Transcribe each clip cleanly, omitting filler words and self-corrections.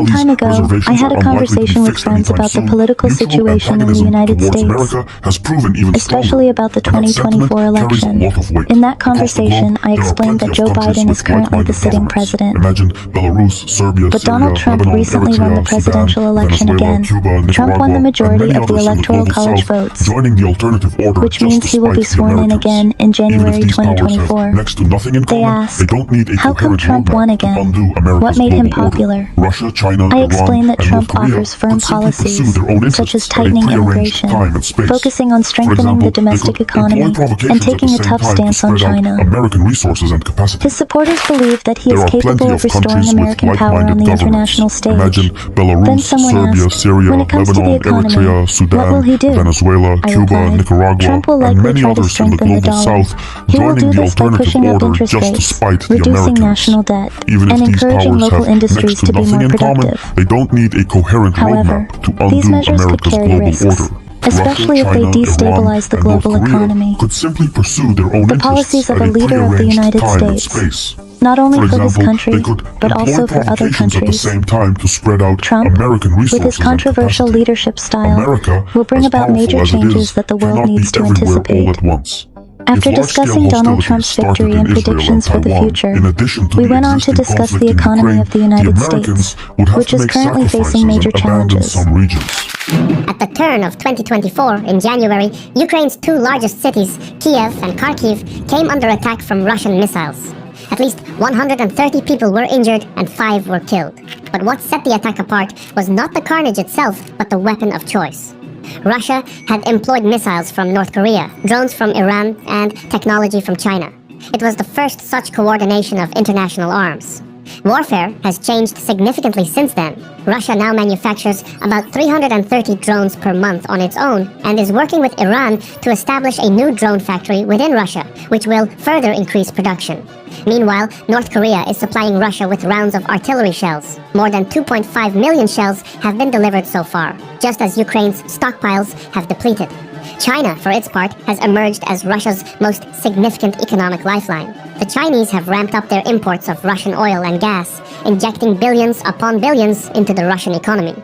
some time ago, I had a conversation with friends about the political situation in the United States, especially about the 2024 election. In that conversation, I explained that Joe Biden is currently the sitting president. But Donald Trump recently won the presidential election again. Trump won the majority of the Electoral College votes, which means he will be sworn in again in January 2024. They asked, how come Trump won again? What made him popular? I explained that Trump offers firm policies, such as tightening immigration, focusing on strengthening the domestic economy, and taking a tough stance on China. His supporters believe that he is capable of restoring American power on the international stage. Then someone asked, when it comes to the economy, what will he do? I replied, Trump will likely try to strengthen the dollar. He will do this by pushing up interest rates, reducing national debt, and encouraging local industries to be more productive. However, these measures could carry risks, especially if they destabilize the global economy. The policies of a leader of the United States, not only for this country, but also for other countries. Trump, with his controversial leadership style, will bring about major changes that the world needs to anticipate. After discussing Donald Trump's victory and predictions for the future, we went on to discuss the economy of the United States, which is currently facing major challenges. At the turn of 2024, in January, Ukraine's two largest cities, Kiev and Kharkiv, came under attack from Russian missiles. At least 130 people were injured and 5 were killed. But what set the attack apart was not the carnage itself, but the weapon of choice. Russia had employed missiles from North Korea, drones from Iran, and technology from China. It was the first such coordination of international arms. Warfare has changed significantly since then. Russia now manufactures about 330 drones per month on its own and is working with Iran to establish a new drone factory within Russia, which will further increase production. Meanwhile, North Korea is supplying Russia with rounds of artillery shells. More than 2.5 million shells have been delivered so far, just as Ukraine's stockpiles have depleted. China, for its part, has emerged as Russia's most significant economic lifeline. The Chinese have ramped up their imports of Russian oil and gas, injecting billions upon billions into the Russian economy.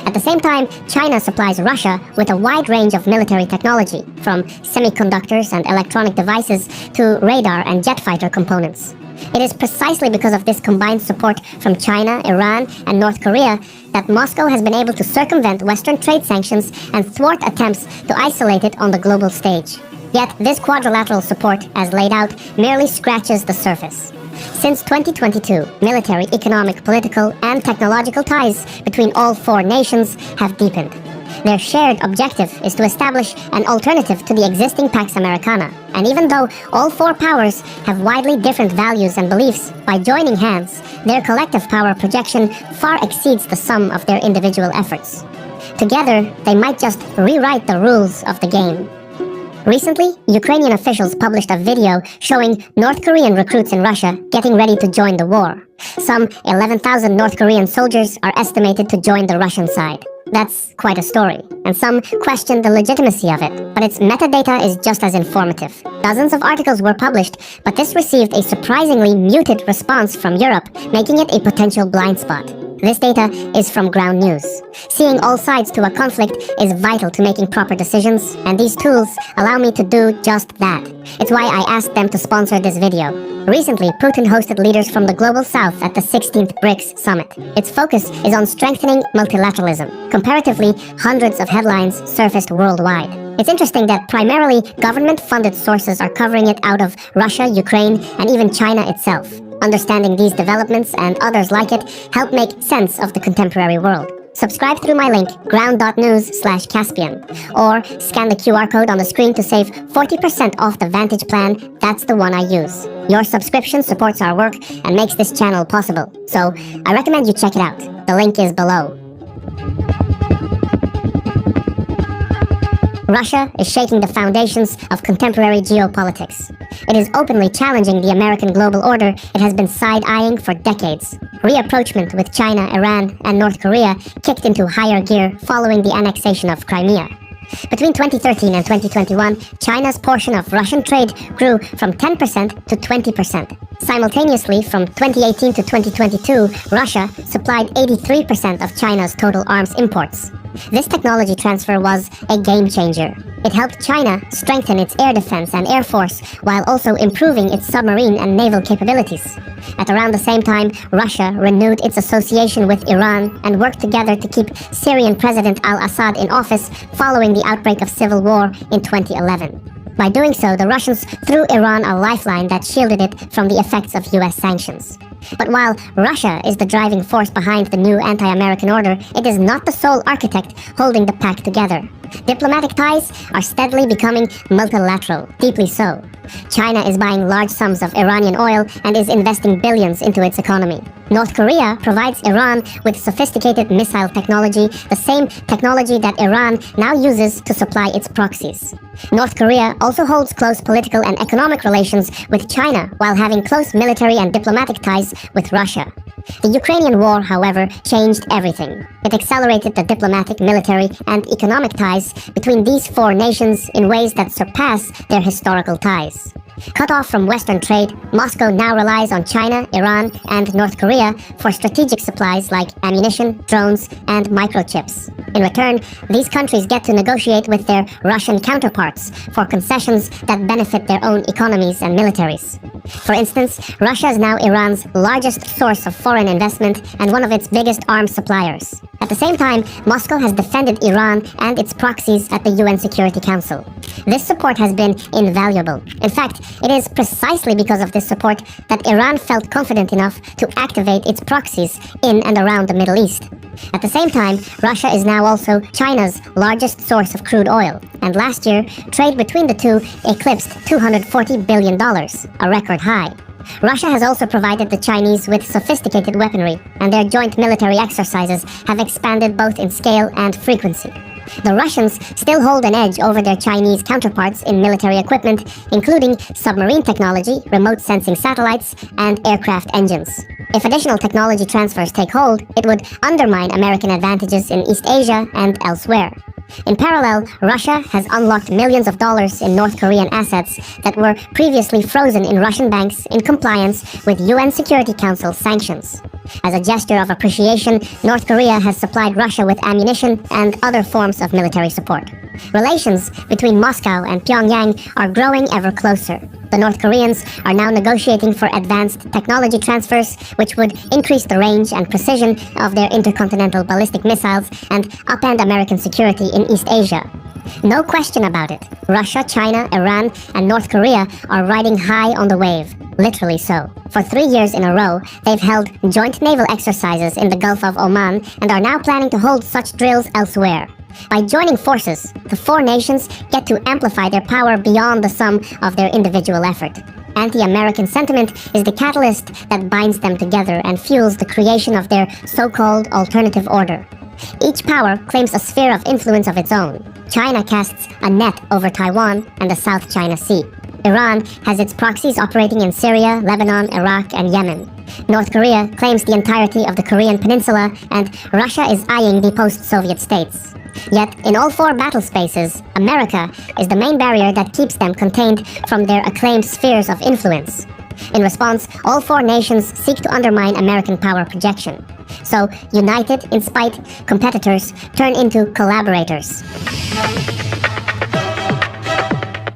At the same time, China supplies Russia with a wide range of military technology, from semiconductors and electronic devices to radar and jet fighter components. It is precisely because of this combined support from China, Iran, and North Korea that Moscow has been able to circumvent Western trade sanctions and thwart attempts to isolate it on the global stage. Yet, this quadrilateral support, as laid out, merely scratches the surface. Since 2022, military, economic, political, and technological ties between all 4 nations have deepened. Their shared objective is to establish an alternative to the existing Pax Americana. And even though all 4 powers have widely different values and beliefs, by joining hands, their collective power projection far exceeds the sum of their individual efforts. Together, they might just rewrite the rules of the game. Recently, Ukrainian officials published a video showing North Korean recruits in Russia getting ready to join the war. Some 11,000 North Korean soldiers are estimated to join the Russian side. That's quite a story, and some question the legitimacy of it, but its metadata is just as informative. Dozens of articles were published, but this received a surprisingly muted response from Europe, making it a potential blind spot. This data is from ground news. Seeing all sides to a conflict is vital to making proper decisions, and these tools allow me to do just that. It's why I asked them to sponsor this video. Recently, Putin hosted leaders from the Global South at the 16th BRICS Summit. Its focus is on strengthening multilateralism. Comparatively, hundreds of headlines surfaced worldwide. It's interesting that primarily government-funded sources are covering it out of Russia, Ukraine, and even China itself. Understanding these developments and others like it help make sense of the contemporary world. Subscribe through my link, ground.news/Caspian, or scan the QR code on the screen to save 40% off the Vantage plan. That's the one I use. Your subscription supports our work and makes this channel possible, so I recommend you check it out. The link is below. Russia is shaking the foundations of contemporary geopolitics. It is openly challenging the American global order it has been side-eyeing for decades. Reapproachment with China, Iran, and North Korea kicked into higher gear following the annexation of Crimea. Between 2013 and 2021, China's portion of Russian trade grew from 10% to 20%. Simultaneously, from 2018 to 2022, Russia supplied 83% of China's total arms imports. This technology transfer was a game changer. It helped China strengthen its air defense and air force while also improving its submarine and naval capabilities. At around the same time, Russia renewed its association with Iran and worked together to keep Syrian President al-Assad in office following the outbreak of civil war in 2011. By doing so, the Russians threw Iran a lifeline that shielded it from the effects of US sanctions. But while Russia is the driving force behind the new anti-American order, it is not the sole architect holding the pack together. Diplomatic ties are steadily becoming multilateral, deeply so. China is buying large sums of Iranian oil and is investing billions into its economy. North Korea provides Iran with sophisticated missile technology, the same technology that Iran now uses to supply its proxies. North Korea also holds close political and economic relations with China while having close military and diplomatic ties with Russia. The Ukrainian war, however, changed everything. It accelerated the diplomatic, military, and economic ties between these four nations in ways that surpass their historical ties. Cut off from Western trade, Moscow now relies on China, Iran, and North Korea for strategic supplies like ammunition, drones, and microchips. In return, these countries get to negotiate with their Russian counterparts for concessions that benefit their own economies and militaries. For instance, Russia is now Iran's largest source of foreign investment and one of its biggest arms suppliers. At the same time, Moscow has defended Iran and its proxies at the UN Security Council. This support has been invaluable. In fact, it is precisely because of this support that Iran felt confident enough to activate its proxies in and around the Middle East. At the same time, Russia is now also China's largest source of crude oil, and last year, trade between the two eclipsed $240 billion, a record high. Russia has also provided the Chinese with sophisticated weaponry, and their joint military exercises have expanded both in scale and frequency. The Russians still hold an edge over their Chinese counterparts in military equipment, including submarine technology, remote sensing satellites, and aircraft engines. If additional technology transfers take hold, it would undermine American advantages in East Asia and elsewhere. In parallel, Russia has unlocked millions of dollars in North Korean assets that were previously frozen in Russian banks in compliance with UN Security Council sanctions. As a gesture of appreciation, North Korea has supplied Russia with ammunition and other forms of military support. Relations between Moscow and Pyongyang are growing ever closer. The North Koreans are now negotiating for advanced technology transfers, which would increase the range and precision of their intercontinental ballistic missiles and upend American security in East Asia. No question about it. Russia, China, Iran, and North Korea are riding high on the wave. Literally so. For 3 years in a row, they've held joint naval exercises in the Gulf of Oman and are now planning to hold such drills elsewhere. By joining forces, the four nations get to amplify their power beyond the sum of their individual effort. Anti-American sentiment is the catalyst that binds them together and fuels the creation of their so-called alternative order. Each power claims a sphere of influence of its own. China casts a net over Taiwan and the South China Sea. Iran has its proxies operating in Syria, Lebanon, Iraq, and Yemen. North Korea claims the entirety of the Korean peninsula, and Russia is eyeing the post-Soviet states. Yet, in all four battle spaces, America is the main barrier that keeps them contained from their acclaimed spheres of influence. In response, all four nations seek to undermine American power projection. So, united in spite, competitors turn into collaborators.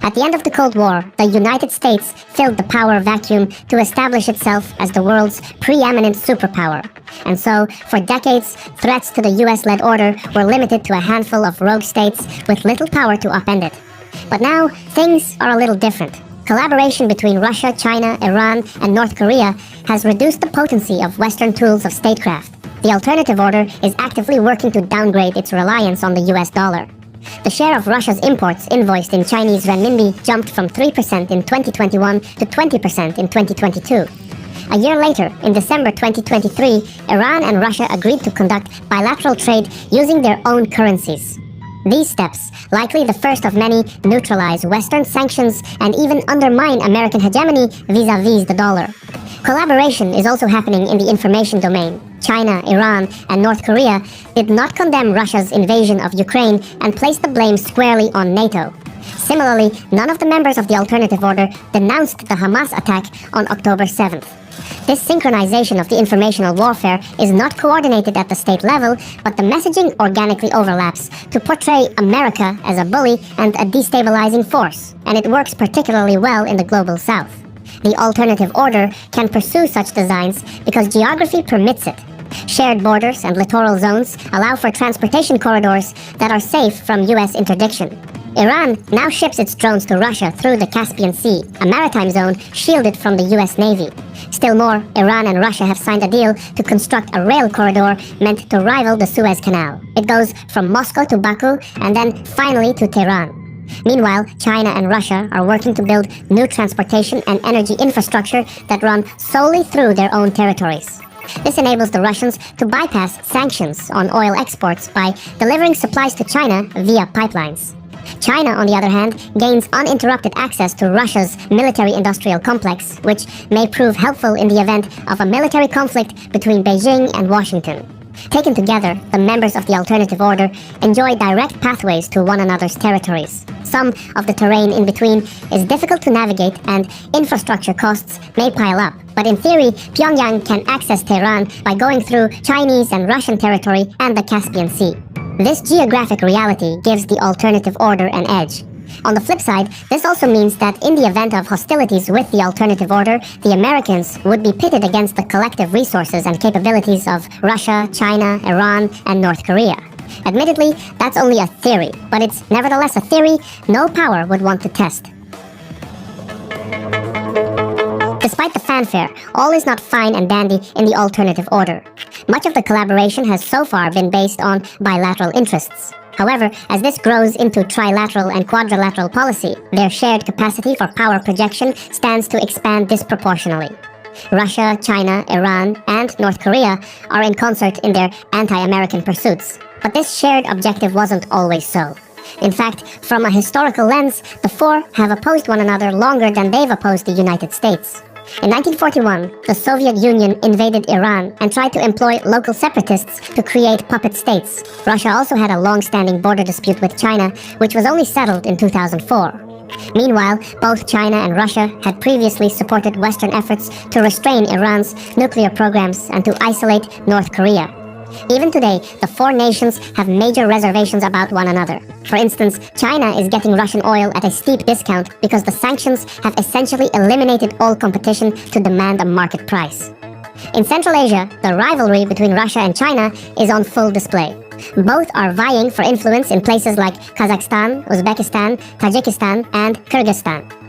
At the end of the Cold War, the United States filled the power vacuum to establish itself as the world's preeminent superpower. And so, for decades, threats to the US-led order were limited to a handful of rogue states with little power to upend it. But now, things are a little different. Collaboration between Russia, China, Iran, and North Korea has reduced the potency of Western tools of statecraft. The alternative order is actively working to downgrade its reliance on the US dollar. The share of Russia's imports invoiced in Chinese renminbi jumped from 3% in 2021 to 20% in 2022. A year later, in December 2023, Iran and Russia agreed to conduct bilateral trade using their own currencies. These steps, likely the first of many, neutralize Western sanctions and even undermine American hegemony vis-à-vis the dollar. Collaboration is also happening in the information domain. China, Iran, and North Korea did not condemn Russia's invasion of Ukraine and placed the blame squarely on NATO. Similarly, none of the members of the alternative order denounced the Hamas attack on October 7th. This synchronization of the informational warfare is not coordinated at the state level, but the messaging organically overlaps to portray America as a bully and a destabilizing force, and it works particularly well in the global south. The alternative order can pursue such designs because geography permits it. Shared borders and littoral zones allow for transportation corridors that are safe from US interdiction. Iran now ships its drones to Russia through the Caspian Sea, a maritime zone shielded from the US Navy. Still more, Iran and Russia have signed a deal to construct a rail corridor meant to rival the Suez Canal. It goes from Moscow to Baku and then finally to Tehran. Meanwhile, China and Russia are working to build new transportation and energy infrastructure that run solely through their own territories. This enables the Russians to bypass sanctions on oil exports by delivering supplies to China via pipelines. China, on the other hand, gains uninterrupted access to Russia's military-industrial complex, which may prove helpful in the event of a military conflict between Beijing and Washington. Taken together, the members of the alternative order enjoy direct pathways to one another's territories. Some of the terrain in between is difficult to navigate and infrastructure costs may pile up. But in theory, Pyongyang can access Tehran by going through Chinese and Russian territory and the Caspian Sea. This geographic reality gives the alternative order an edge. On the flip side, this also means that in the event of hostilities with the alternative order, the Americans would be pitted against the collective resources and capabilities of Russia, China, Iran, and North Korea. Admittedly, that's only a theory, but it's nevertheless a theory no power would want to test. Despite the fanfare, all is not fine and dandy in the alternative order. Much of the collaboration has so far been based on bilateral interests. However, as this grows into trilateral and quadrilateral policy, their shared capacity for power projection stands to expand disproportionately. Russia, China, Iran, and North Korea are in concert in their anti-American pursuits. But this shared objective wasn't always so. In fact, from a historical lens, the four have opposed one another longer than they've opposed the United States. In 1941, the Soviet Union invaded Iran and tried to employ local separatists to create puppet states. Russia also had a long-standing border dispute with China, which was only settled in 2004. Meanwhile, both China and Russia had previously supported Western efforts to restrain Iran's nuclear programs and to isolate North Korea. Even today, the four nations have major reservations about one another. For instance, China is getting Russian oil at a steep discount because the sanctions have essentially eliminated all competition to demand a market price. In Central Asia, the rivalry between Russia and China is on full display. Both are vying for influence in places like Kazakhstan, Uzbekistan, Tajikistan, and Kyrgyzstan.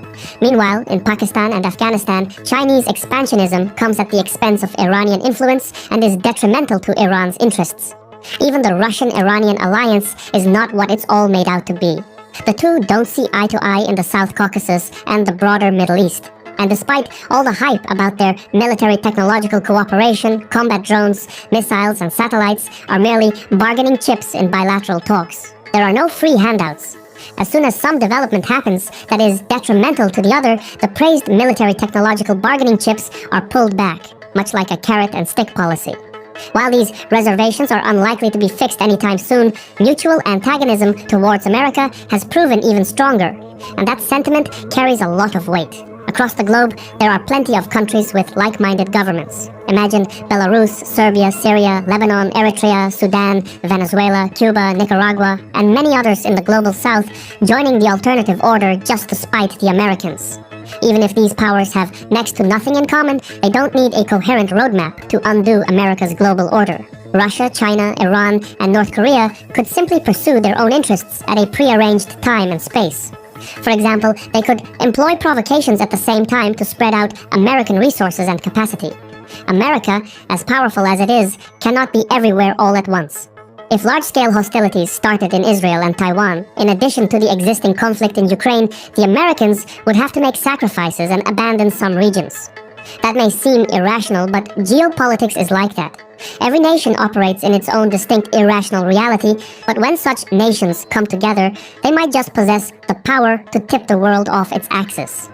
Meanwhile, in Pakistan and Afghanistan, Chinese expansionism comes at the expense of Iranian influence and is detrimental to Iran's interests. Even the Russian-Iranian alliance is not what it's all made out to be. The two don't see eye to eye in the South Caucasus and the broader Middle East. And despite all the hype about their military technological cooperation, combat drones, missiles, and satellites are merely bargaining chips in bilateral talks. There are no free handouts. As soon as some development happens that is detrimental to the other, the praised military technological bargaining chips are pulled back, much like a carrot and stick policy. While these reservations are unlikely to be fixed anytime soon, mutual antagonism towards America has proven even stronger, and that sentiment carries a lot of weight. Across the globe, there are plenty of countries with like-minded governments. Imagine Belarus, Serbia, Syria, Lebanon, Eritrea, Sudan, Venezuela, Cuba, Nicaragua, and many others in the global south joining the alternative order just to spite the Americans. Even if these powers have next to nothing in common, they don't need a coherent roadmap to undo America's global order. Russia, China, Iran, and North Korea could simply pursue their own interests at a prearranged time and space. For example, they could employ provocations at the same time to spread out American resources and capacity. America, as powerful as it is, cannot be everywhere all at once. If large-scale hostilities started in Israel and Taiwan, in addition to the existing conflict in Ukraine, the Americans would have to make sacrifices and abandon some regions. That may seem irrational, but geopolitics is like that. Every nation operates in its own distinct irrational reality, but when such nations come together, they might just possess the power to tip the world off its axis.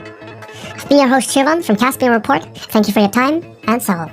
I've been your host Shirvan from Caspian Report. Thank you for your time, and Sahel.